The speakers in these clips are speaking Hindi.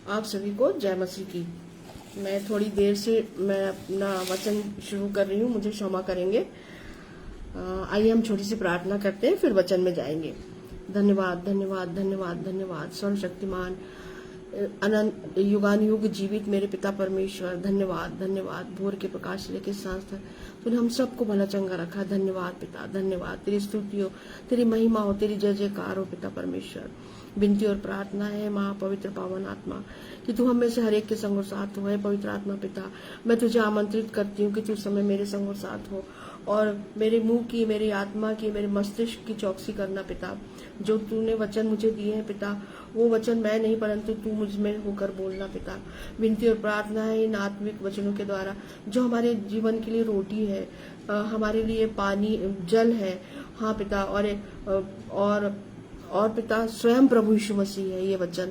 आप सभी को जय मसीह की। मैं थोड़ी देर से मैं अपना वचन शुरू कर रही हूँ, मुझे क्षमा करेंगे। आइए हम छोटी सी प्रार्थना करते हैं, फिर वचन में जाएंगे। धन्यवाद धन्यवाद धन्यवाद धन्यवाद सर्वशक्तिमान अनंत युगानुयुग जीवित मेरे पिता परमेश्वर, धन्यवाद धन्यवाद। भोर के प्रकाश लेके सांस तक तूने हम सबको भला चंगा रखा। धन्यवाद पिता, धन्यवाद। तेरी स्तुति हो, तेरी महिमा हो, तेरी जय जयकार हो पिता परमेश्वर। विनती और प्रार्थना है माँ पवित्र पावन आत्मा कि तू हम में से हर एक के संग और साथ हो। है पवित्र आत्मा पिता, मैं तुझे आमंत्रित करती हूँ कि तू समय मेरे संग और साथ हो और मेरे मुंह की, मेरी आत्मा की, मेरे मस्तिष्क की चौकसी करना पिता। जो तूने वचन मुझे दिए हैं पिता, वो वचन मैं नहीं परंतु तू मुझ में होकर बोलना पिता। विनती और प्रार्थना है इन आत्मिक वचनों के द्वारा जो हमारे जीवन के लिए रोटी है, हमारे लिए पानी जल है। हाँ पिता, और पिता स्वयं प्रभु यीशु मसीह है ये वचन,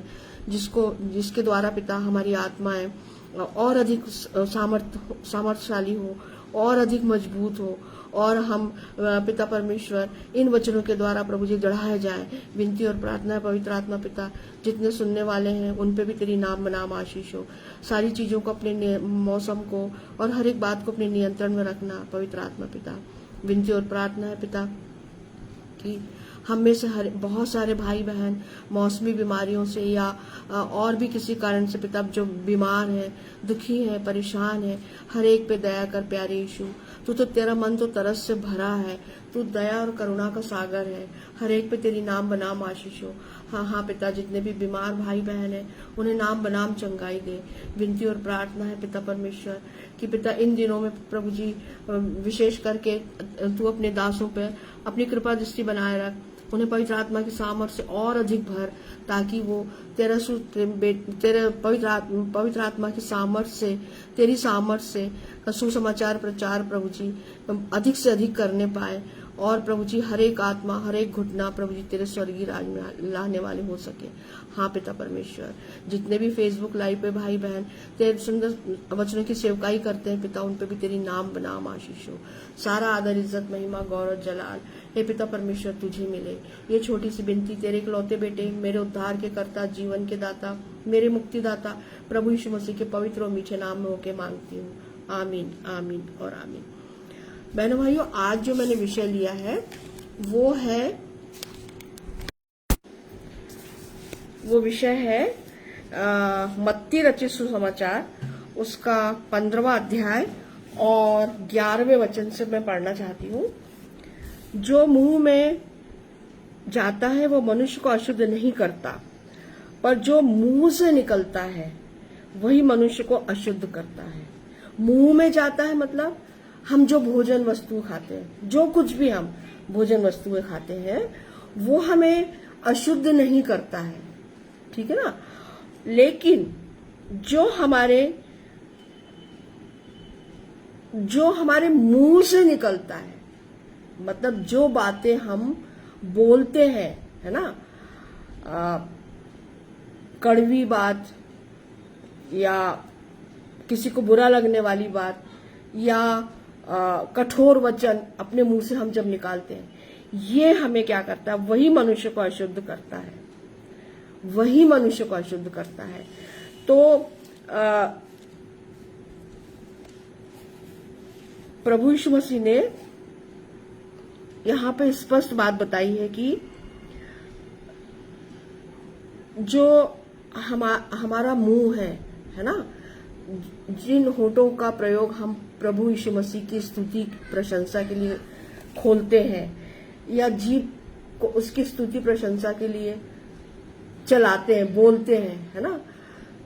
जिसके द्वारा पिता हमारी आत्माएं और अधिक सामर्थ्यशाली हो और अधिक मजबूत हो और हम पिता परमेश्वर इन वचनों के द्वारा प्रभु जी बढ़ाए जाए। विनती और प्रार्थना है पवित्र आत्मा पिता, जितने सुनने वाले हैं उन पे भी तेरी नाम बनाम आशीष हो। सारी चीजों को अपने मौसम को और हर एक बात को अपने नियंत्रण में रखना पवित्र आत्मा पिता। विनती और प्रार्थना है पिता कि हम में से बहुत सारे भाई बहन मौसमी बीमारियों से या और भी किसी कारण से पिता जो बीमार है, दुखी है, परेशान है, हर एक पे दया कर प्यारे यीशु। तू तो तेरा मन तो तरस से भरा है, तू दया और करुणा का सागर है। हर एक पे तेरी नाम बनाम आशीष हो। हाँ हाँ पिता, जितने भी बीमार भाई बहन है उन्हें नाम बनाम चंगाई दे। विनती और प्रार्थना है पिता परमेश्वर कि पिता इन दिनों में प्रभु जी विशेष करके तू अपने दासों पे अपनी कृपा दृष्टि बनाए रख, उन्हें पवित्र आत्मा की सामर्थ्य से और अधिक भर, ताकि वो तेरे पवित्र आत्मा की सामर्थ्य से, तेरी सामर्थ्य से सुसमाचार प्रचार प्रभु जी अधिक से अधिक करने पाए और प्रभु जी हर एक आत्मा, हर एक घुटना प्रभु जी तेरे स्वर्गीय राज में लाने वाले हो सके। हाँ पिता परमेश्वर, जितने भी फेसबुक लाइव पे भाई बहन तेरे सुंदर वचनों की सेवकाई करते हैं पिता, उन पे भी तेरी नाम बनाम आशीष हो। सारा आदर इज्जत महिमा गौरव जलाल हे पिता परमेश्वर तुझे मिले। ये छोटी सी विनती तेरे इकलौते बेटे, मेरे उद्धार के कर्ता, जीवन के दाता, मेरे मुक्तिदाता प्रभु यीशु मसीह के पवित्र और मीठे नाम में होके मांगती हूँ। आमीन आमीन और आमीन। बहनों भाइयों, आज जो मैंने विषय लिया है वो विषय है मत्ती रचित सुसमाचार, उसका 15वां अध्याय और 11वें वचन से मैं पढ़ना चाहती हूँ। जो मुंह में जाता है वो मनुष्य को अशुद्ध नहीं करता, पर जो मुंह से निकलता है वही मनुष्य को अशुद्ध करता है। मुंह में जाता है मतलब हम जो भोजन वस्तु खाते हैं, जो कुछ भी हम भोजन वस्तुएं खाते हैं वो हमें अशुद्ध नहीं करता है, ठीक है ना। लेकिन जो हमारे मुंह से निकलता है, मतलब जो बातें हम बोलते हैं, है ना, कड़वी बात या किसी को बुरा लगने वाली बात या कठोर वचन अपने मुंह से हम जब निकालते हैं, ये हमें क्या करता है, वही मनुष्य को अशुद्ध करता है, वही मनुष्य को अशुद्ध करता है। तो प्रभु यीशु मसीह ने यहाँ पे स्पष्ट बात बताई है कि जो हमारा मुंह है ना, जिन होठों का प्रयोग हम प्रभु यीशु मसीह की स्तुति प्रशंसा के लिए खोलते हैं या जीभ को उसकी स्तुति प्रशंसा के लिए चलाते हैं, बोलते हैं, है ना,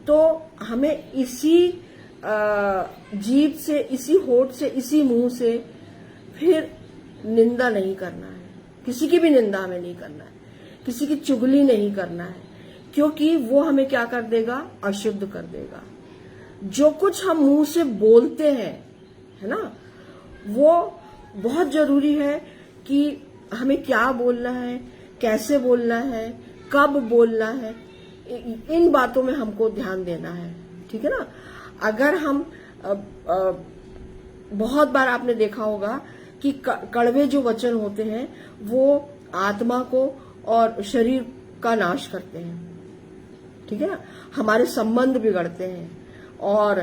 तो हमें इसी जीभ से, इसी होठ से, इसी मुंह से फिर निंदा नहीं करना है। किसी की भी निंदा हमें नहीं करना है, किसी की चुगली नहीं करना है, क्योंकि वो हमें क्या कर देगा, अशुद्ध कर देगा। जो कुछ हम मुंह से बोलते हैं, है ना, वो बहुत जरूरी है कि हमें क्या बोलना है, कैसे बोलना है, कब बोलना है, इन बातों में हमको ध्यान देना है, ठीक है ना। अगर हम बहुत बार आपने देखा होगा कि कड़वे जो वचन होते हैं वो आत्मा को और शरीर का नाश करते हैं, ठीक है ना, हमारे संबंध बिगड़ते हैं और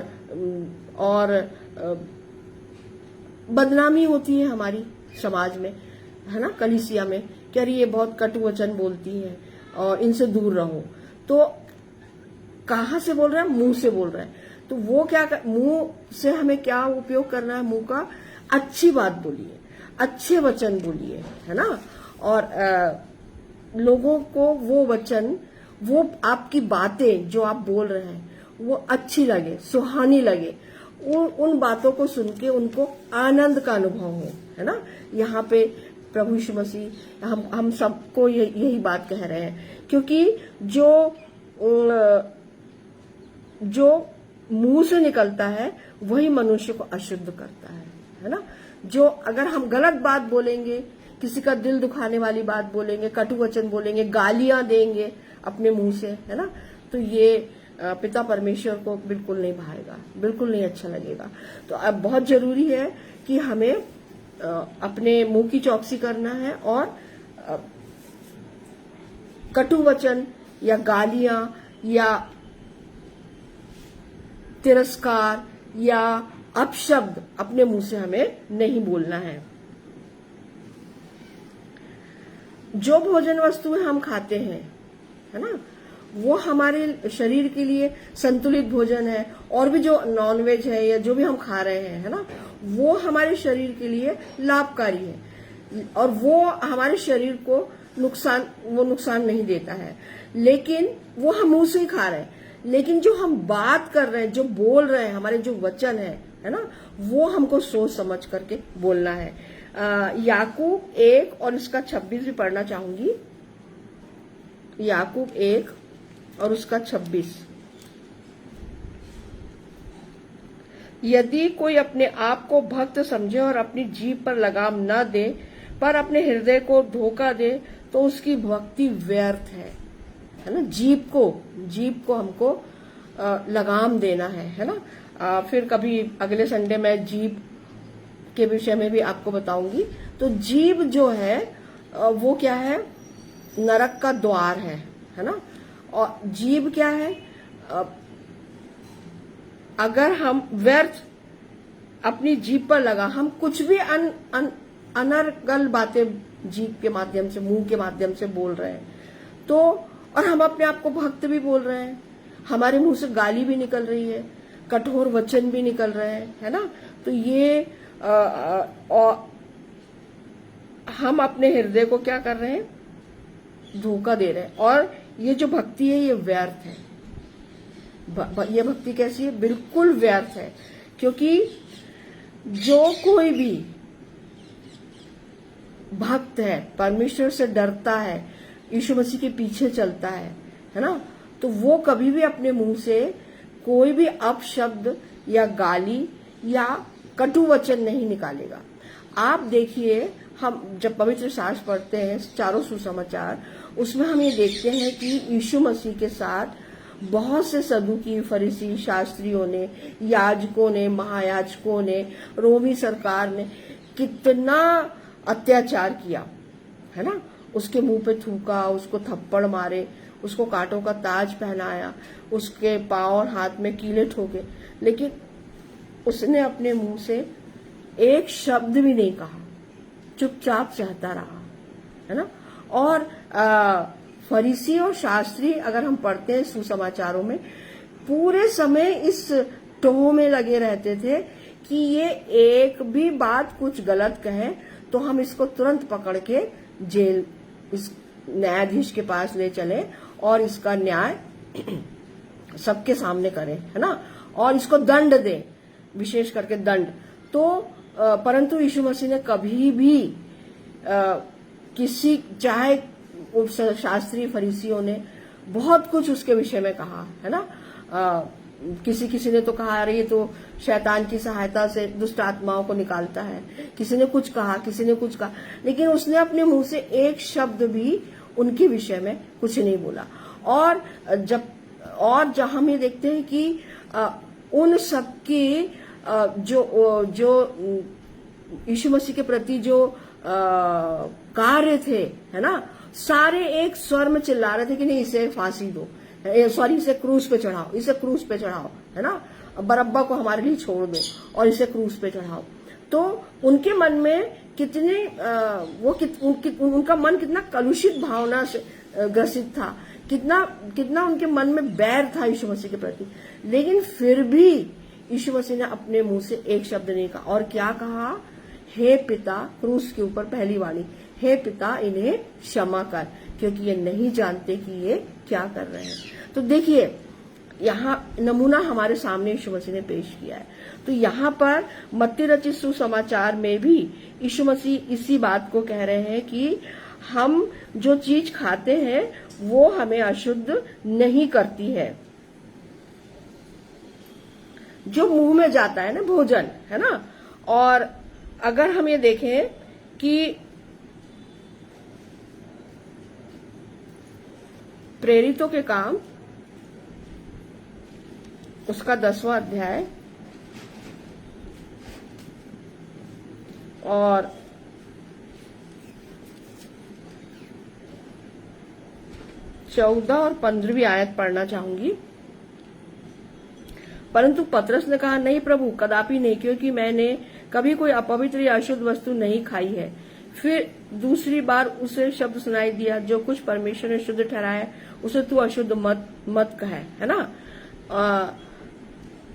बदनामी होती है हमारी समाज में, है ना, कलीसिया में, कि अरे ये बहुत कटु वचन बोलती है और इनसे दूर रहो। तो कहाँ से बोल रहा है? मुंह से बोल रहा है। तो वो क्या मुंह से हमें क्या उपयोग करना है? मुंह का अच्छी बात बोलिए, अच्छे वचन बोलिए, है ना, और लोगों को वो वचन, वो आपकी बातें जो आप बोल रहे हैं वो अच्छी लगे, सुहानी लगे, उन बातों को सुन के उनको आनंद का अनुभव हो, है ना। यहाँ पे प्रभु यीशु मसीह हम सबको यही बात कह रहे हैं, क्योंकि जो मुंह से निकलता है वही मनुष्य को अशुद्ध करता है ना। जो अगर हम गलत बात बोलेंगे, किसी का दिल दुखाने वाली बात बोलेंगे, कटु वचन बोलेंगे, गालियां देंगे अपने मुंह से, है ना, तो ये पिता परमेश्वर को बिल्कुल नहीं भाएगा, बिल्कुल नहीं अच्छा लगेगा। तो अब बहुत जरूरी है कि हमें अपने मुंह की चौकसी करना है और कटु वचन या गालियां या तिरस्कार या अपशब्द अपने मुंह से हमें नहीं बोलना है। जो भोजन वस्तुएं हम खाते हैं, है ना, वो हमारे शरीर के लिए संतुलित भोजन है, और भी जो नॉनवेज है या जो भी हम खा रहे हैं, है ना, वो हमारे शरीर के लिए लाभकारी है और वो हमारे शरीर को नुकसान नहीं देता है, लेकिन वो हम मुंह से ही खा रहे हैं। लेकिन जो हम बात कर रहे हैं, जो बोल रहे हैं, हमारे जो वचन है ना, वो हमको सोच समझ करके बोलना है। याकूब 1 और इसका 26 भी पढ़ना चाहूंगी। याकूब 1 और उसका 26। यदि कोई अपने आप को भक्त समझे और अपनी जीभ पर लगाम न दे, पर अपने हृदय को धोखा दे, तो उसकी भक्ति व्यर्थ है ना। जीभ को हमको लगाम देना है ना। फिर कभी अगले संडे में जीभ के विषय में भी आपको बताऊंगी। तो जीभ जो है वो क्या है? नरक का द्वार है ना। और जीभ क्या है? अगर हम व्यर्थ अपनी जीभ पर लगा, हम कुछ भी अनर्गल बातें जीभ के माध्यम से, मुंह के माध्यम से बोल रहे हैं, तो और हम अपने आप को भक्त भी बोल रहे हैं, हमारे मुंह से गाली भी निकल रही है, कठोर वचन भी निकल रहे हैं, है ना, तो ये हम अपने हृदय को क्या कर रहे हैं? धोखा दे रहे हैं। और ये जो भक्ति है ये व्यर्थ है। ये भक्ति कैसी है? बिल्कुल व्यर्थ है। क्योंकि जो कोई भी भक्त है, परमेश्वर से डरता है, यीशु मसीह के पीछे चलता है ना, तो वो कभी भी अपने मुंह से कोई भी अपशब्द या गाली या कटु वचन नहीं निकालेगा। आप देखिए, हम जब पवित्र शास्त्र पढ़ते हैं, चारों सुसमाचार, उसमें हम ये देखते हैं कि यीशु मसीह के साथ बहुत से सदूकी, फरीसी, शास्त्रियों ने, याजकों ने, महायाजकों ने, रोमी सरकार ने कितना अत्याचार किया, है ना। उसके मुंह पे थूका, उसको थप्पड़ मारे, उसको कांटों का ताज पहनाया, उसके पांव और हाथ में कीले ठोके, लेकिन उसने अपने मुंह से एक शब्द भी नहीं कहा, चुपचाप सहता रहा, है ना। और फरीसी और शास्त्री, अगर हम पढ़ते हैं सुसमाचारों में, पूरे समय इस टोह में लगे रहते थे कि ये एक भी बात कुछ गलत कहे तो हम इसको तुरंत पकड़ के जेल, इस न्यायाधीश के पास ले चले और इसका न्याय सबके सामने करें, है ना, और इसको दंड दें, विशेष करके दंड। तो परंतु यीशु मसीह ने कभी भी किसी, चाहे शास्त्री फरीसियों ने बहुत कुछ उसके विषय में कहा, है ना, किसी ने तो कहा अरे ये तो शैतान की सहायता से दुष्ट आत्माओं को निकालता है, किसी ने कुछ कहा, किसी ने कुछ कहा, लेकिन उसने अपने मुंह से एक शब्द भी उनके विषय में कुछ नहीं बोला। और जब हम ये देखते हैं कि उन सबकी जो यीशु मसीह के प्रति जो कार्य थे, है ना, सारे एक स्वर में चिल्ला रहे थे कि नहीं, इसे फांसी दो, सॉरी इसे क्रूस पे चढ़ाओ, इसे क्रूस पे चढ़ाओ, है ना, बरअब्बा को हमारे लिए छोड़ दो और इसे क्रूस पे चढ़ाओ। तो उनके मन में कितने उनका मन कितना कलुषित भावना से ग्रसित था, कितना उनके मन में बैर था यीशु मसीह के प्रति। लेकिन फिर भी यीशु मसीह ने अपने मुंह से एक शब्द नहीं कहा, और क्या कहा? हे पिता, क्रूस के ऊपर पहली वाणी, हे पिता इन्हें क्षमा कर, क्योंकि ये नहीं जानते कि ये क्या कर रहे हैं। तो देखिए यहाँ नमूना हमारे सामने यीशु मसीह ने पेश किया है। तो यहाँ पर मत्ती रचित सुसमाचार में भी यीशु मसीह इसी बात को कह रहे हैं कि हम जो चीज खाते हैं वो हमें अशुद्ध नहीं करती है। जो मुंह में जाता है ना भोजन, है ना, और अगर हम ये देखें कि प्रेरितों के काम उसका 10वां अध्याय और 14 और 15वीं आयत पढ़ना चाहूंगी। परंतु पतरस ने कहा, नहीं प्रभु, कदापि नहीं, क्योंकि मैंने कभी कोई अपवित्र या अशुद्ध वस्तु नहीं खाई है। फिर दूसरी बार उसे शब्द सुनाई दिया, जो कुछ परमेश्वर ने शुद्ध ठहराया उसे तू अशुद्ध मत कहे, है ना।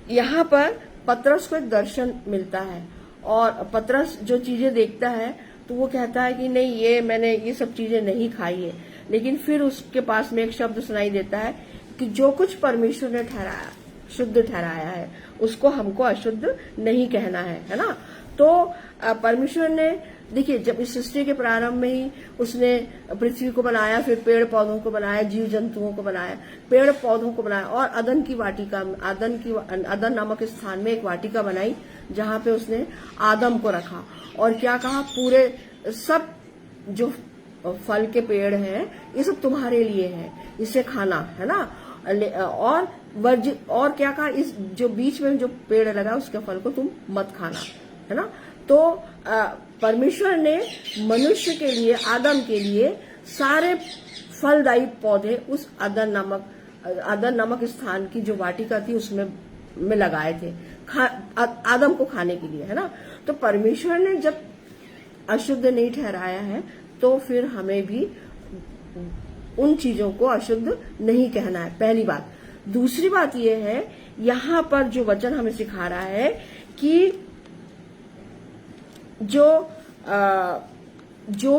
यहाँ पर पतरस को एक दर्शन मिलता है, और पतरस जो चीजें देखता है तो वो कहता है कि नहीं, ये मैंने ये सब चीजें नहीं खाई है। लेकिन फिर उसके पास में एक शब्द सुनाई देता है कि जो कुछ परमेश्वर ने ठहराया, शुद्ध ठहराया है, उसको हमको अशुद्ध नहीं कहना है ना। तो परमेश्वर ने, देखिए, जब इस सृष्टि के प्रारंभ में ही उसने पृथ्वी को बनाया, फिर पेड़ पौधों को बनाया, जीव जंतुओं को बनाया, पेड़ पौधों को बनाया, और अदन नामक स्थान में एक वाटिका बनाई जहां पे उसने आदम को रखा। और क्या कहा? पूरे सब जो फल के पेड़ हैं ये सब तुम्हारे लिए है, इसे खाना, है ना। और क्या कहा? इस जो बीच में जो पेड़ लगा उसके फल को तुम मत खाना, है ना। तो परमेश्वर ने मनुष्य के लिए, आदम के लिए सारे फलदायी पौधे उस अदन नामक स्थान की जो वाटिका थी उसमें लगाए थे आदम को खाने के लिए, है ना। तो परमेश्वर ने जब अशुद्ध नहीं ठहराया है तो फिर हमें भी उन चीजों को अशुद्ध नहीं कहना है, पहली बात। दूसरी बात यह है, यहाँ पर जो वचन हमें सिखा रहा है कि जो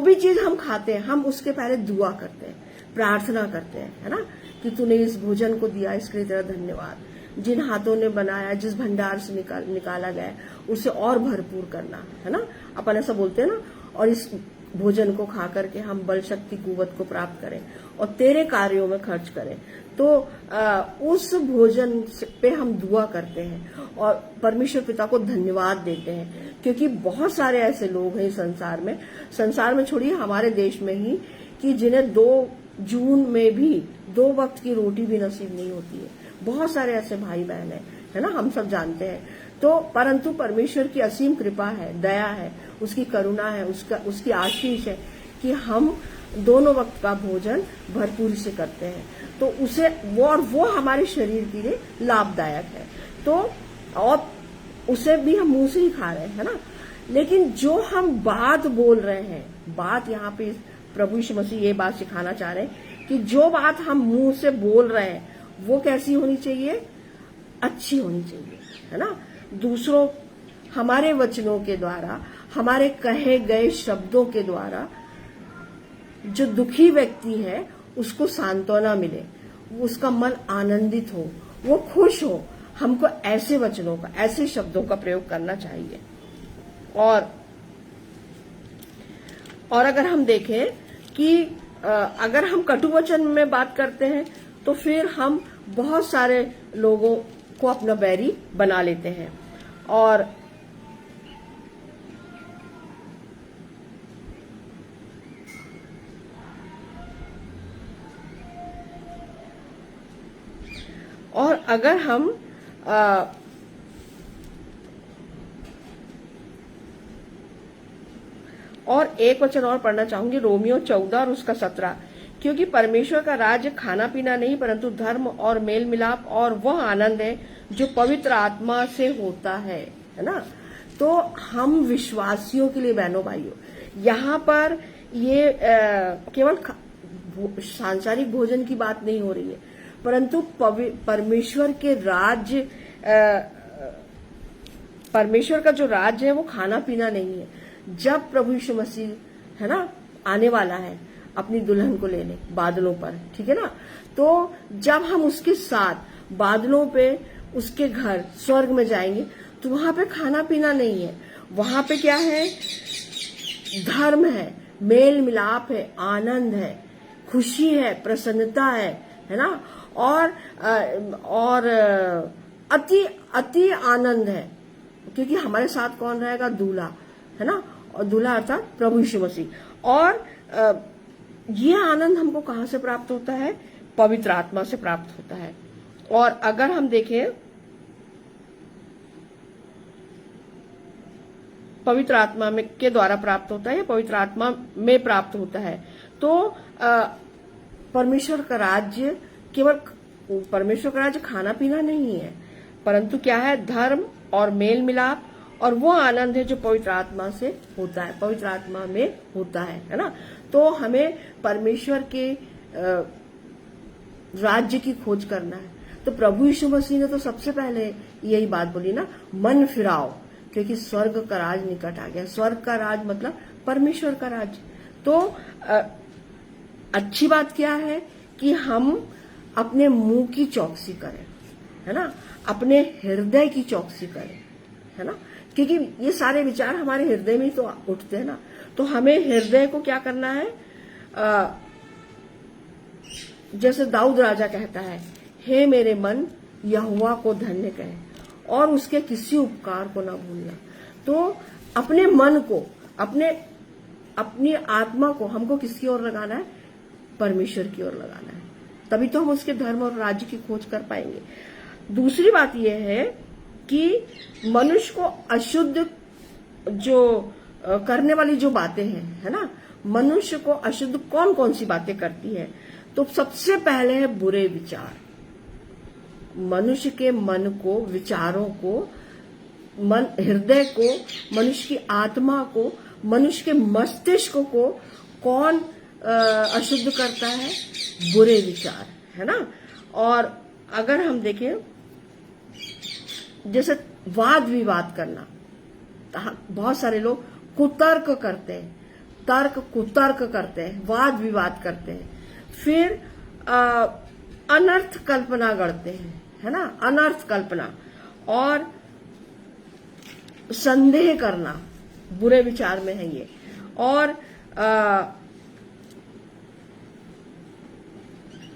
भी चीज हम खाते हैं हम उसके पहले दुआ करते हैं, प्रार्थना करते हैं, है ना, कि तूने इस भोजन को दिया, इसके लिए तेरा धन्यवाद। जिन हाथों ने बनाया, जिस भंडार से निकाला गया उसे और भरपूर करना, है ना, अपन ऐसा बोलते हैं ना। और इस भोजन को खा करके हम बल, शक्ति, कुव्वत को प्राप्त करें और तेरे कार्यों में खर्च करें। तो उस भोजन पे हम दुआ करते हैं और परमेश्वर पिता को धन्यवाद देते हैं, क्योंकि बहुत सारे ऐसे लोग हैं संसार में छोड़िए हमारे देश में ही, कि जिन्हें 2 जून में भी 2 वक्त की रोटी भी नसीब नहीं होती है। बहुत सारे ऐसे भाई बहन है ना, हम सब जानते हैं। तो परंतु परमेश्वर की असीम कृपा है, दया है, उसकी करुणा है, उसकी आशीष है कि हम दोनों वक्त का भोजन भरपूरी से करते हैं। तो वो हमारे शरीर के लिए लाभदायक है। तो और उसे भी हम मुंह से ही खा रहे हैं, है ना। लेकिन जो हम बात बोल रहे हैं, बात यहाँ पे प्रभु यीशु मसीह ये बात सिखाना चाह रहे हैं कि जो बात हम मुंह से बोल रहे हैं वो कैसी होनी चाहिए? अच्छी होनी चाहिए, है ना। दूसरों, हमारे वचनों के द्वारा, हमारे कहे गए शब्दों के द्वारा जो दुखी व्यक्ति है उसको सांत्वना मिले, उसका मन आनंदित हो, वो खुश हो। हमको ऐसे वचनों का, ऐसे शब्दों का प्रयोग करना चाहिए। और अगर हम देखें कि अगर हम कटु वचन में बात करते हैं तो फिर हम बहुत सारे लोगों को अपना बैरी बना लेते हैं। और अगर हम और एक वचन और पढ़ना चाहूंगी, रोमियो 14 और उसका 17, क्योंकि परमेश्वर का राज्य खाना पीना नहीं परंतु धर्म और मेल मिलाप और वह आनंद है जो पवित्र आत्मा से होता है ना। तो हम विश्वासियों के लिए बहनों भाइयों यहाँ पर ये केवल सांसारिक भोजन की बात नहीं हो रही है, परंतु परमेश्वर के राज्य, परमेश्वर का जो राज्य है वो खाना पीना नहीं है। जब प्रभु यीशु मसीह है ना आने वाला है अपनी दुल्हन को लेने बादलों पर, ठीक है ना, तो जब हम उसके साथ बादलों पे उसके घर स्वर्ग में जाएंगे तो वहां पे खाना पीना नहीं है, वहां पे क्या है, धर्म है, मेल मिलाप है, आनंद है, खुशी है, प्रसन्नता है ना, और अति अति आनंद है, क्योंकि हमारे साथ कौन रहेगा, दूल्हा है ना, और दूल्हा अर्थात प्रभु यीशु मसीह। और ये आनंद हमको कहां से प्राप्त होता है, पवित्र आत्मा से प्राप्त होता है। और अगर हम देखें पवित्र आत्मा में के द्वारा प्राप्त होता है, पवित्र आत्मा में प्राप्त होता है, तो परमेश्वर का राज्य केवल परमेश्वर का राज्य खाना पीना नहीं है, परंतु क्या है, धर्म और मेल मिलाप और वो आनंद है जो पवित्र आत्मा से होता है, पवित्र आत्मा में होता है ना। तो हमें परमेश्वर के राज्य की खोज करना है। तो प्रभु यीशु मसीह ने तो सबसे पहले यही बात बोली ना, मन फिराओ क्योंकि स्वर्ग का राज निकट आ गया। स्वर्ग का राज मतलब परमेश्वर का राज। तो अच्छी बात क्या है कि हम अपने मुंह की चौकसी करें, है ना, अपने हृदय की चौकसी करें, है ना, क्योंकि ये सारे विचार हमारे हृदय में ही तो उठते हैं ना। तो हमें हृदय को क्या करना है, जैसे दाऊद राजा कहता है, हे मेरे मन यहोवा को धन्य कहे और उसके किसी उपकार को ना भूलना। तो अपने मन को, अपनी आत्मा को हमको किसकी ओर लगाना है, परमेश्वर की ओर लगाना है, तभी तो हम उसके धर्म और राज्य की खोज कर पाएंगे। दूसरी बात यह है कि मनुष्य को अशुद्ध जो करने वाली जो बातें हैं, है ना, मनुष्य को अशुद्ध कौन कौन सी बातें करती है, तो सबसे पहले है बुरे विचार। मनुष्य के मन को, विचारों को, हृदय को, मनुष्य की आत्मा को, मनुष्य के मस्तिष्क को कौन अशुद्ध करता है, बुरे विचार, है ना। और अगर हम देखें जैसे वाद विवाद करना, बहुत सारे लोग कुतर्क करते हैं, कुतर्क करते हैं, वाद विवाद करते हैं, फिर अनर्थ कल्पना गढ़ते हैं, है ना, अनर्थ कल्पना, और संदेह करना बुरे विचार में है ये, और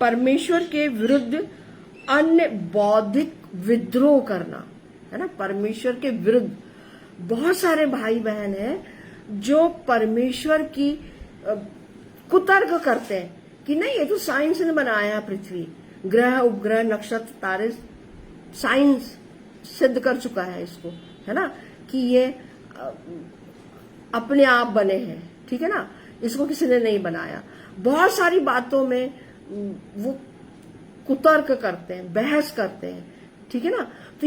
परमेश्वर के विरुद्ध अन्य बौद्धिक विद्रोह करना, है ना, परमेश्वर के विरुद्ध बहुत सारे भाई बहन हैं जो परमेश्वर की कुतर्क करते हैं कि नहीं, ये तो साइंस ने बनाया, पृथ्वी, ग्रह, उपग्रह, नक्षत्र, तारे, साइंस सिद्ध कर चुका है इसको, है ना, कि ये अपने आप बने हैं, ठीक है ना, इसको किसी ने नहीं बनाया। बहुत सारी बातों में वो कुतर्क करते हैं, बहस करते हैं, ठीक है ना। तो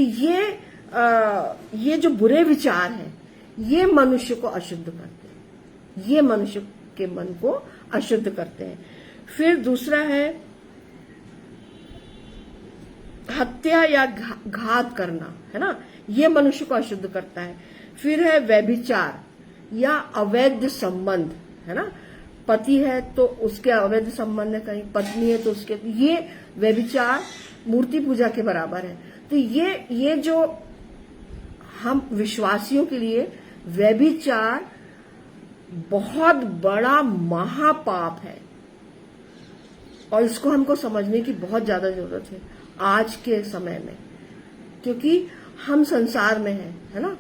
ये जो बुरे विचार हैं ये मनुष्य को अशुद्ध करते हैं, ये मनुष्य के मन को अशुद्ध करते हैं। फिर दूसरा है हत्या या घात करना, है ना, ये मनुष्य को अशुद्ध करता है। फिर है व्यभिचार या अवैध संबंध, है ना, पति है तो उसके अवैध संबंध है, कहीं पत्नी है तो उसके, ये व्यभिचार मूर्ति पूजा के बराबर है। तो ये जो हम विश्वासियों के लिए व्यभिचार बहुत बड़ा महापाप है और इसको हमको समझने की बहुत ज्यादा जरूरत है आज के समय में, क्योंकि हम संसार में हैं, है ना,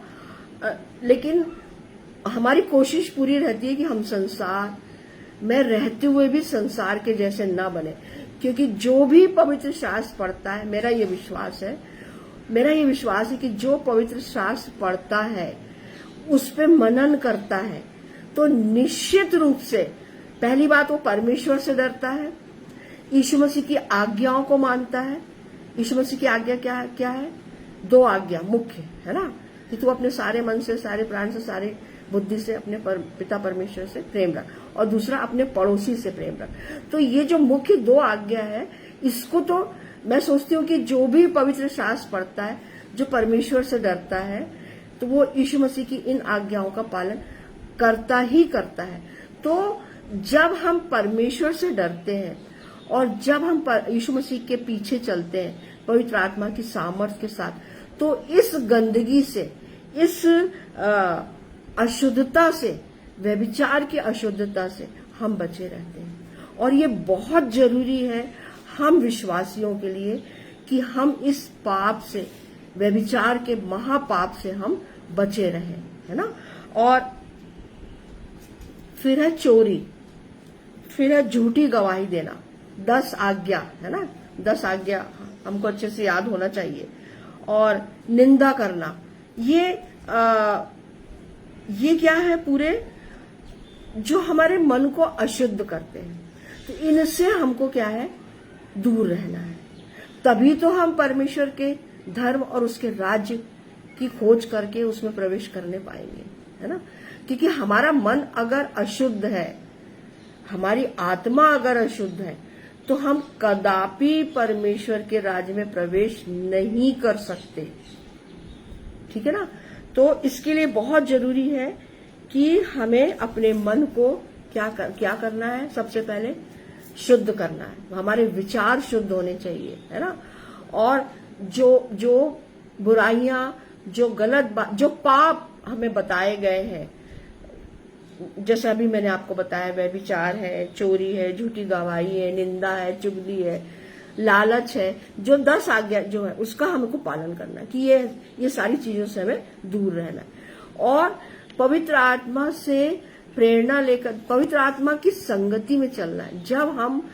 लेकिन हमारी कोशिश पूरी रहती है कि हम संसार में रहते हुए भी संसार के जैसे ना बने, क्योंकि जो भी पवित्र शास्त्र पढ़ता है, मेरा ये विश्वास है कि जो पवित्र शास्त्र पढ़ता है, उस पे मनन करता है, तो निश्चित रूप से पहली बात, वो परमेश्वर से डरता है, यीशु मसीह की आज्ञाओं को मानता है। यीशु मसीह की आज्ञा क्या है? 2 आज्ञा मुख्य है ना, कि तू अपने सारे मन से, सारे प्राण से, सारे बुद्धि से अपने पिता परमेश्वर से प्रेम रख, और दूसरा अपने पड़ोसी से प्रेम रख। तो ये जो मुख्य 2 आज्ञा है, इसको तो मैं सोचती हूँ कि जो भी पवित्र शास्त्र पढ़ता है, जो परमेश्वर से डरता है, तो वो यीशु मसीह की इन आज्ञाओं का पालन करता ही करता है। तो जब हम परमेश्वर से डरते हैं और जब हम यीशु मसीह के पीछे चलते हैं पवित्र आत्मा की सामर्थ्य के साथ, तो इस गंदगी से, इस अशुद्धता से, व्यभिचार की अशुद्धता से हम बचे रहते हैं। और ये बहुत जरूरी है हम विश्वासियों के लिए कि हम इस पाप से, व्यभिचार के महापाप से हम बचे रहें, है ना। और फिर है चोरी, फिर है झूठी गवाही देना, 10 आज्ञा है ना, 10 आज्ञा हमको अच्छे से याद होना चाहिए। और निंदा करना, ये क्या है? पूरे जो हमारे मन को अशुद्ध करते हैं, तो इनसे हमको क्या है? दूर रहना है। तभी तो हम परमेश्वर के धर्म और उसके राज्य की खोज करके उसमें प्रवेश करने पाएंगे, है ना। क्योंकि हमारा मन अगर अशुद्ध है, हमारी आत्मा अगर अशुद्ध है, तो हम कदापि परमेश्वर के राज्य में प्रवेश नहीं कर सकते, ठीक है ना। तो इसके लिए बहुत जरूरी है कि हमें अपने मन को क्या करना है? सबसे पहले शुद्ध करना है, हमारे विचार शुद्ध होने चाहिए, है ना। और जो बुराइयां, जो गलत बात, जो पाप हमें बताए गए हैं, जैसा अभी मैंने आपको बताया, व्यभिचार है, चोरी है, झूठी गवाही है, निंदा है, चुगली है, लालच है, जो 10 आज्ञा जो है उसका हमको पालन करना है कि ये सारी चीजों से हमें दूर रहना है। और पवित्र आत्मा से प्रेरणा लेकर पवित्र आत्मा की संगति में चलना है। जब हम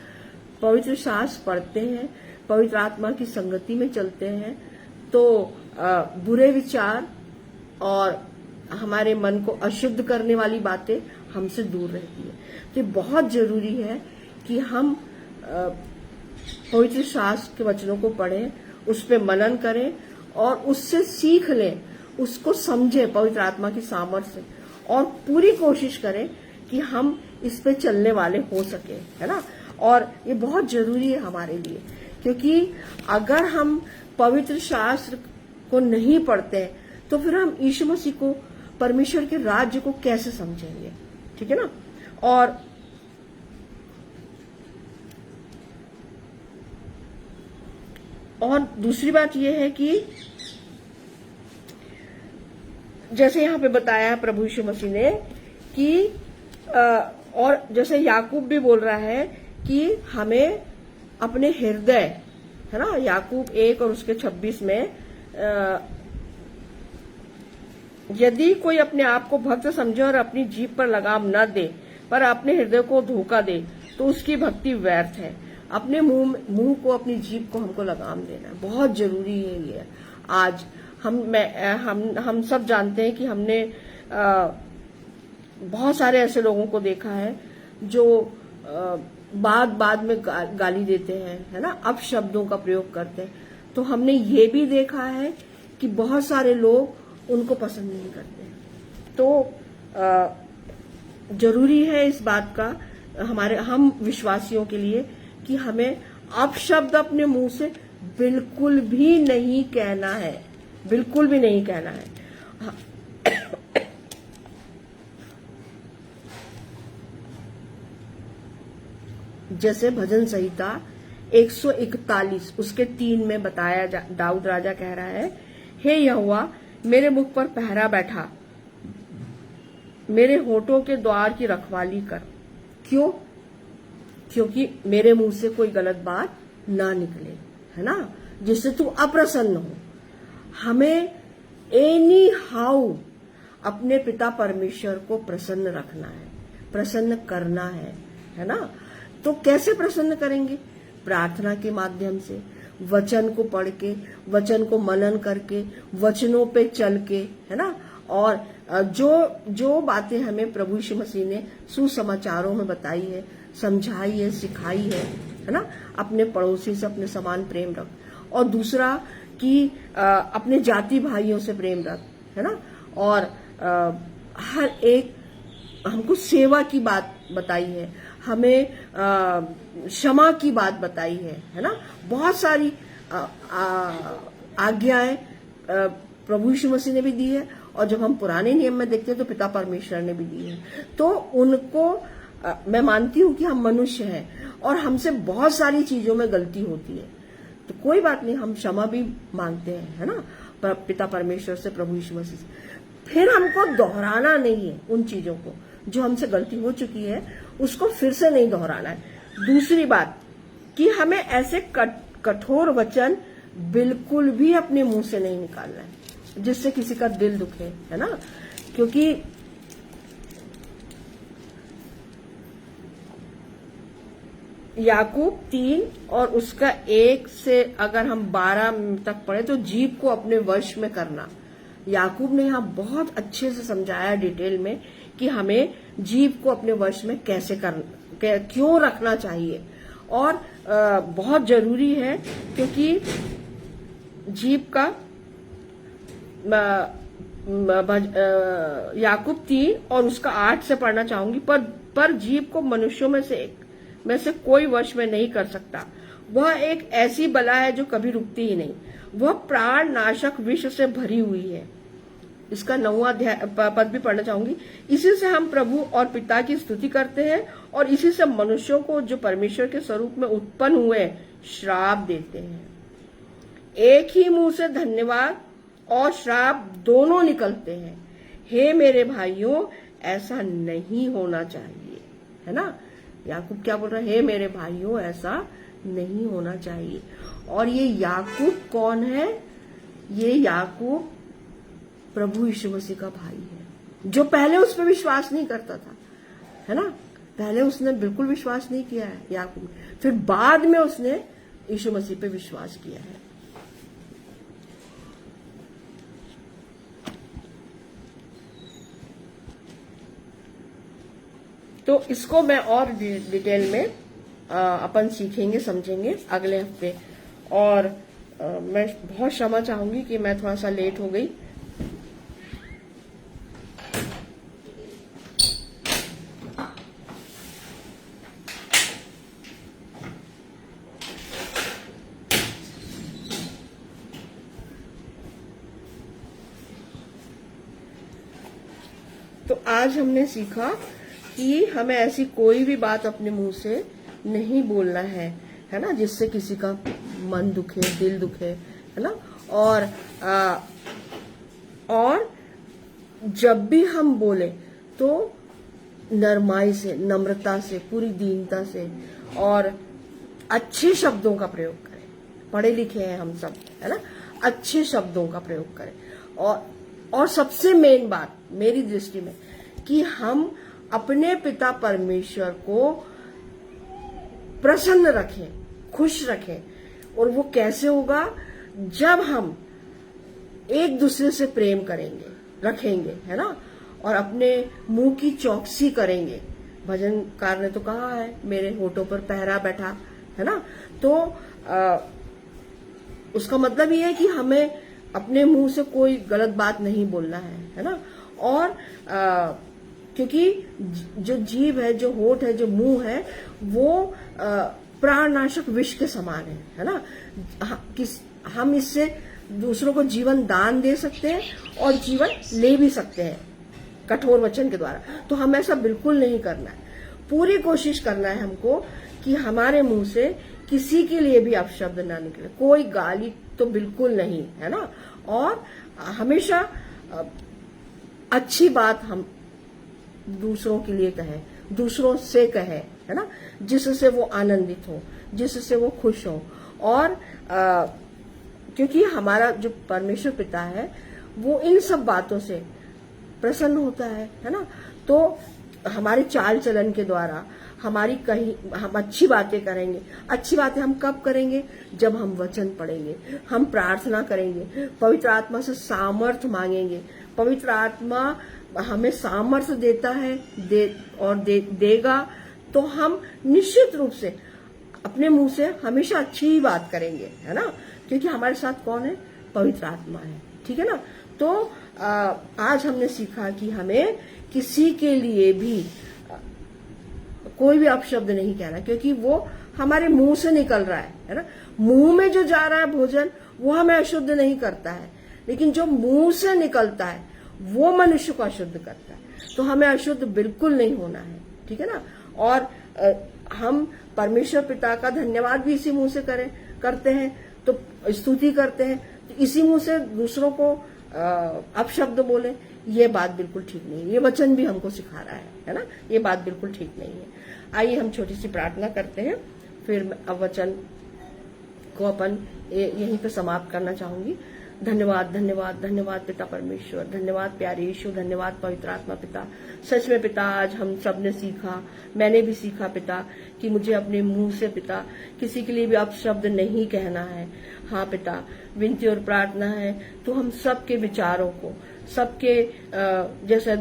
पवित्र शास्त्र पढ़ते हैं, पवित्र आत्मा की संगति में चलते हैं, तो बुरे विचार और हमारे मन को अशुद्ध करने वाली बातें हमसे दूर रहती है। तो बहुत जरूरी है कि हम पवित्र शास्त्र के वचनों को पढ़ें, उस पर मनन करें और उससे सीख लें, उसको समझें पवित्र आत्मा की सामर्थ्य से, और पूरी कोशिश करें कि हम इस पे चलने वाले हो सके, है ना। और ये बहुत जरूरी है हमारे लिए, क्योंकि अगर हम पवित्र शास्त्र को नहीं पढ़ते हैं, तो फिर हम यीशु मसीह को, परमेश्वर के राज्य को कैसे समझेंगे, ठीक है ना। और दूसरी बात यह है कि जैसे यहाँ पे बताया है प्रभु यीशु मसीह ने कि और जैसे याकूब भी बोल रहा है कि हमें अपने हृदय, है ना, याकूब 1 और उसके 26 में, यदि कोई अपने आप को भक्त समझे और अपनी जीभ पर लगाम न दे, पर अपने हृदय को धोखा दे, तो उसकी भक्ति व्यर्थ है। अपने मुंह को, अपनी जीभ को हमको लगाम देना है, बहुत जरूरी है ये। आज हम सब जानते हैं कि हमने बहुत सारे ऐसे लोगों को देखा है जो बाद में गाली देते हैं, है ना, अपशब्दों का प्रयोग करते हैं। तो हमने ये भी देखा है कि बहुत सारे लोग उनको पसंद नहीं करते। तो जरूरी है इस बात का हम विश्वासियों के लिए कि हमें अपशब्द अपने मुंह से बिल्कुल भी नहीं कहना है, बिल्कुल भी नहीं कहना है। जैसे भजन संहिता 141 उसके 3 में बताया, दाऊद राजा कह रहा है, हे यहोवा मेरे मुख पर पहरा बैठा, मेरे होठों के द्वार की रखवाली कर। क्यों? क्योंकि मेरे मुंह से कोई गलत बात ना निकले, है ना, जिससे तू अप्रसन्न हो। हमें एनी हाउ अपने पिता परमेश्वर को प्रसन्न रखना है, प्रसन्न करना है ना। तो कैसे प्रसन्न करेंगे? प्रार्थना के माध्यम से, वचन को पढ़ के, वचन को मनन करके, वचनों पे चल के, है ना, और जो बातें हमें प्रभु यीशु मसीह ने सुसमाचारों में बताई है, समझाई है, सिखाई है ना। अपने पड़ोसी से अपने समान प्रेम रख, और दूसरा कि अपने जाति भाइयों से प्रेम रख, है ना। और हर एक हमको सेवा की बात बताई है, हमें क्षमा की बात बताई है ना। बहुत सारी आज्ञाएं प्रभु यीशु मसीह ने भी दी है, और जब हम पुराने नियम में देखते हैं तो पिता परमेश्वर ने भी दी है। तो उनको मैं मानती हूं कि हम मनुष्य हैं और हमसे बहुत सारी चीजों में गलती होती है, तो कोई बात नहीं, हम क्षमा भी मांगते हैं, है ना, पिता परमेश्वर से, प्रभु यीशु मसीह से। फिर हमको दोहराना नहीं है उन चीजों को, जो हमसे गलती हो चुकी है उसको फिर से नहीं दोहराना है। दूसरी बात कि हमें ऐसे कठोर वचन बिल्कुल भी अपने मुंह से नहीं निकालना है जिससे किसी का दिल दुखे, है ना। क्योंकि याकूब 3 और उसका 1 से अगर हम 12 तक पढ़े तो जीभ को अपने वश में करना, याकूब ने यहाँ बहुत अच्छे से समझाया डिटेल में कि हमें जीभ को अपने वश में कैसे क्यों रखना चाहिए, और बहुत जरूरी है, क्योंकि जीभ का याकूब 3 और उसका 8 से पढ़ना चाहूंगी। पर जीभ को मनुष्यों में से कोई वश में नहीं कर सकता, वह एक ऐसी बला है जो कभी रुकती ही नहीं, वह प्राण नाशक विष से भरी हुई है। इसका 9वां पद भी पढ़ना चाहूंगी। इसी से हम प्रभु और पिता की स्तुति करते हैं, और इसी से मनुष्यों को जो परमेश्वर के स्वरूप में उत्पन्न हुए श्राप देते हैं। एक ही मुंह से धन्यवाद और श्राप दोनों निकलते हैं। हे मेरे भाइयों, ऐसा नहीं होना चाहिए, है ना। याकूब क्या बोल रहा है? हे मेरे भाइयों, ऐसा नहीं होना चाहिए। और ये याकूब कौन है? ये याकूब प्रभु यीशु मसीह का भाई है, जो पहले उस पर विश्वास नहीं करता था, है ना। पहले उसने बिल्कुल विश्वास नहीं किया है याकूब, फिर बाद में उसने यीशु मसीह पे विश्वास किया है। तो इसको मैं और डिटेल में अपन सीखेंगे, समझेंगे अगले हफ्ते। और मैं बहुत क्षमा चाहूंगी कि मैं थोड़ा सा लेट हो गई। तो आज हमने सीखा कि हमें ऐसी कोई भी बात अपने मुंह से नहीं बोलना है ना, जिससे किसी का मन दुखे, दिल दुखे, है ना। और जब भी हम बोले तो नरमाई से, नम्रता से, पूरी दीनता से और अच्छे शब्दों का प्रयोग करें। पढ़े लिखे हैं हम सब, है ना। अच्छे शब्दों का प्रयोग करें। और सबसे मेन बात मेरी दृष्टि में कि हम अपने पिता परमेश्वर को प्रसन्न रखें, खुश रखें। और वो कैसे होगा? जब हम एक दूसरे से प्रेम करेंगे, रखेंगे, है ना, और अपने मुंह की चौकसी करेंगे। भजनकार ने तो कहा है, मेरे होठों पर पहरा बैठा, है ना। तो उसका मतलब ये है कि हमें अपने मुंह से कोई गलत बात नहीं बोलना है ना। और क्योंकि जो जीभ है, जो होठ है, जो मुंह है, वो प्राणनाशक विष के समान है ना। हम इससे दूसरों को जीवन दान दे सकते हैं और जीवन ले भी सकते हैं कठोर वचन के द्वारा। तो हम ऐसा बिल्कुल नहीं करना है। पूरी कोशिश करना है हमको कि हमारे मुंह से किसी के लिए भी अपशब्द ना निकले, कोई गाली तो बिल्कुल नहीं, है ना। और हमेशा अच्छी बात हम दूसरों के लिए कहें, दूसरों से कहें, है ना, जिससे वो आनंदित हो, जिससे वो खुश हो। और क्योंकि हमारा जो परमेश्वर पिता है वो इन सब बातों से प्रसन्न होता है ना। तो हमारे चाल चलन के द्वारा हम अच्छी बातें करेंगे। अच्छी बातें हम कब करेंगे? जब हम वचन पढ़ेंगे, हम प्रार्थना करेंगे, पवित्र आत्मा से सामर्थ मांगेंगे, पवित्र आत्मा हमें सामर्थ्य देता है, देगा, तो हम निश्चित रूप से अपने मुंह से हमेशा अच्छी ही बात करेंगे, है ना, क्योंकि हमारे साथ कौन है? पवित्र आत्मा है, ठीक है ना। तो आज हमने सीखा कि हमें किसी के लिए भी कोई भी अपशब्द नहीं कहना, क्योंकि वो हमारे मुंह से निकल रहा है ना। मुंह में जो जा रहा है भोजन वो हमें अशुद्ध नहीं करता है, लेकिन जो मुंह से निकलता है वो मनुष्य को अशुद्ध करता है। तो हमें अशुद्ध बिल्कुल नहीं होना है, ठीक है ना। और हम परमेश्वर पिता का धन्यवाद भी इसी मुंह से करते हैं, तो स्तुति करते हैं, तो इसी मुंह से दूसरों को अपशब्द बोले, ये बात बिल्कुल ठीक नहीं है। ये वचन भी हमको सिखा रहा है ना, ये बात बिल्कुल ठीक नहीं है। आइए हम छोटी सी प्रार्थना करते हैं, फिर अब वचन को अपन यहीं पे समाप्त करना चाहूंगी। धन्यवाद धन्यवाद धन्यवाद पिता परमेश्वर, धन्यवाद प्यारे यीशु, धन्यवाद पवित्र आत्मा पिता। सच में पिता आज हम सब ने सीखा, मैंने भी सीखा पिता, कि मुझे अपने मुंह से पिता किसी के लिए भी अपशब्द नहीं कहना है। हाँ पिता, विनती और प्रार्थना है तो हम सबके विचारों को, सबके जैसे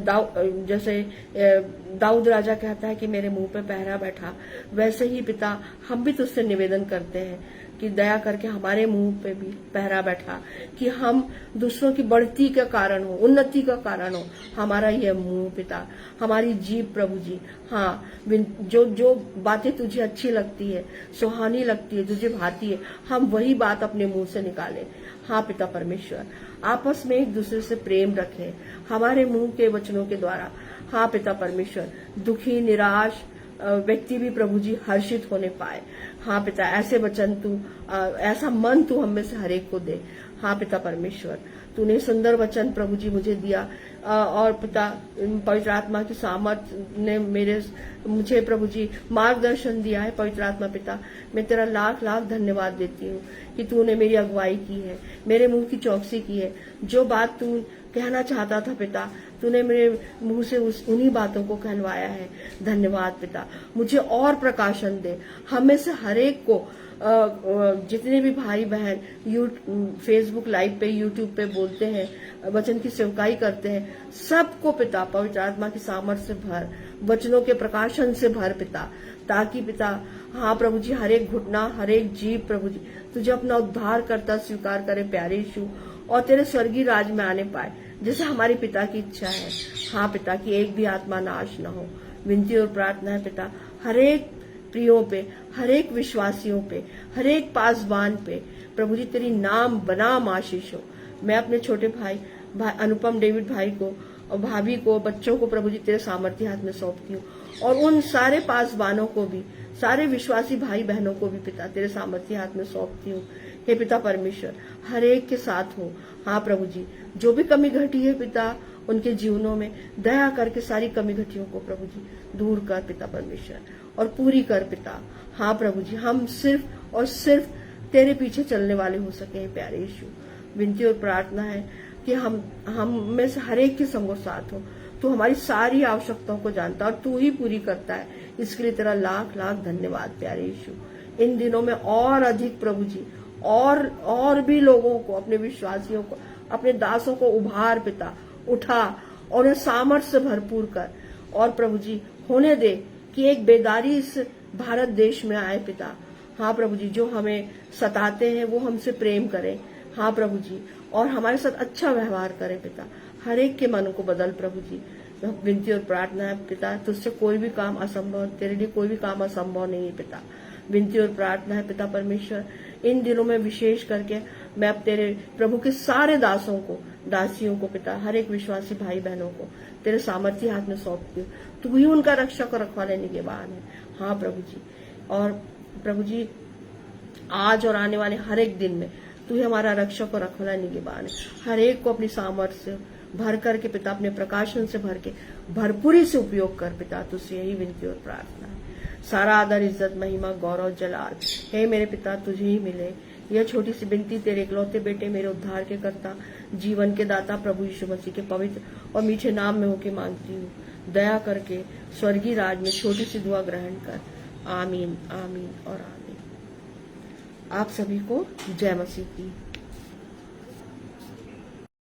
दाऊद राजा कहता है कि मेरे मुंह पे पहरा बैठा, वैसे ही पिता हम भी तुझसे निवेदन करते हैं कि दया करके हमारे मुंह पे भी पहरा बैठा, कि हम दूसरों की बढ़ती का कारण हो, उन्नति का कारण हो हमारा यह मुंह पिता, हमारी जीभ प्रभु जी। हाँ, जो बातें तुझे अच्छी लगती है, सुहानी लगती है, तुझे भाती है, हम वही बात अपने मुंह से निकालें। हाँ पिता परमेश्वर, आपस में एक दूसरे से प्रेम रखें हमारे मुंह के वचनों के द्वारा। हाँ पिता परमेश्वर, दुखी निराश व्यक्ति भी प्रभु जी हर्षित होने पाए। हाँ पिता, ऐसे वचन तू, ऐसा मन तू हम में से हरेक को दे। हाँ पिता परमेश्वर, तूने सुंदर वचन प्रभु जी मुझे दिया, और पिता पवित्र आत्मा की सामर्थ ने मुझे प्रभु जी मार्गदर्शन दिया है। पवित्र आत्मा पिता, मैं तेरा लाख लाख धन्यवाद देती हूँ कि तूने मेरी अगुवाई की है, मेरे मुंह की चौकसी की है। जो बात तू कहना चाहता था पिता, तूने मेरे मुंह से उन्हीं बातों को कहलवाया है। धन्यवाद पिता, मुझे और प्रकाशन दे। हम में से हरेक को, जितने भी भाई बहन फेसबुक लाइव पे, यूट्यूब पे बोलते हैं, वचन की सेवकाई करते हैं, सबको पिता पवित्र आत्मा की सामर्थ्य से भर, वचनों के प्रकाशन से भर पिता, ताकि पिता हाँ प्रभु जी हरेक घुटना, हरेक जीव प्रभु जी तुझे अपना उद्धार करता स्वीकार करे प्यारे यीशु, और तेरे स्वर्गीय राज में आने पाए, जैसे हमारे पिता की इच्छा है। हाँ पिता, की एक भी आत्मा नाश न हो। विनती और प्रार्थना है पिता, हरेक प्रियों पे, हरेक विश्वासियों पे, हरेक पासवान पे प्रभु जी तेरी नाम बनाम आशीष हो। मैं अपने छोटे भाई अनुपम डेविड भाई को और भाभी को, बच्चों को प्रभु जी तेरे सामर्थ्य हाथ में सौंपती हूँ, और उन सारे पासवानों को भी, सारे विश्वासी भाई बहनों को भी पिता तेरे सामर्थ्य हाथ में सौंपती हूँ। हे पिता परमेश्वर, हर एक के साथ हो। हाँ प्रभु जी, जो भी कमी घटी है पिता उनके जीवनों में, दया करके सारी कमी घटियों को प्रभु जी दूर कर पिता परमेश्वर, और पूरी कर पिता। हाँ प्रभु जी, हम सिर्फ और सिर्फ तेरे पीछे चलने वाले हो सके प्यारे यीशु। विनती और प्रार्थना है कि हम में से हर एक के संग साथ हो। तू हमारी सारी आवश्यकताओं को जानता है और तू ही पूरी करता है, इसके लिए तेरा लाख लाख धन्यवाद प्यारे यीशु। इन दिनों में और अधिक प्रभु जी, और भी लोगों को, अपने विश्वासियों को, अपने दासों को उभार पिता, उठा और उन्हें सामर्थ्य से भरपूर कर, और प्रभु जी होने दे कि एक बेदारी इस भारत देश में आए पिता। हाँ प्रभु जी, जो हमें सताते हैं वो हमसे प्रेम करें। हाँ प्रभु जी, और हमारे साथ अच्छा व्यवहार करें पिता। हर एक के मन को बदल प्रभु जी। विनती और प्रार्थना है पिता, तुझसे कोई भी काम असंभव, तेरे लिए कोई भी काम असंभव नहीं है पिता। विनती और प्रार्थना है पिता परमेश्वर, इन दिनों में विशेष करके मैं अब तेरे प्रभु के सारे दासों को, दासियों को पिता, हर एक विश्वासी भाई बहनों को तेरे सामर्थ्य हाथ में सौंपती हूँ। तू ही उनका रक्षक और रखवाले निगहबान है। हाँ प्रभु जी, और प्रभु जी आज और आने वाले हर एक दिन में तू ही हमारा रक्षक और रखवाला निगहबान है। हर एक को अपनी सामर्थ्य से भर करके पिता, अपने प्रकाशन से भर के भरपूरी से उपयोग कर पिता। तुझसे यही विनती और प्रार्थना है। सारा आदर, इज्जत, महिमा, गौरव, जलाल हे मेरे पिता तुझे ही मिले। यह छोटी सी विनती तेरे इकलौते बेटे, मेरे उद्धार के कर्ता, जीवन के दाता प्रभु यीशु मसीह के पवित्र और मीठे नाम में होके मांगती हूँ। दया करके स्वर्गीय राज में छोटी सी दुआ ग्रहण कर। आमीन, आमीन और आमीन। आप सभी को जय मसीह की।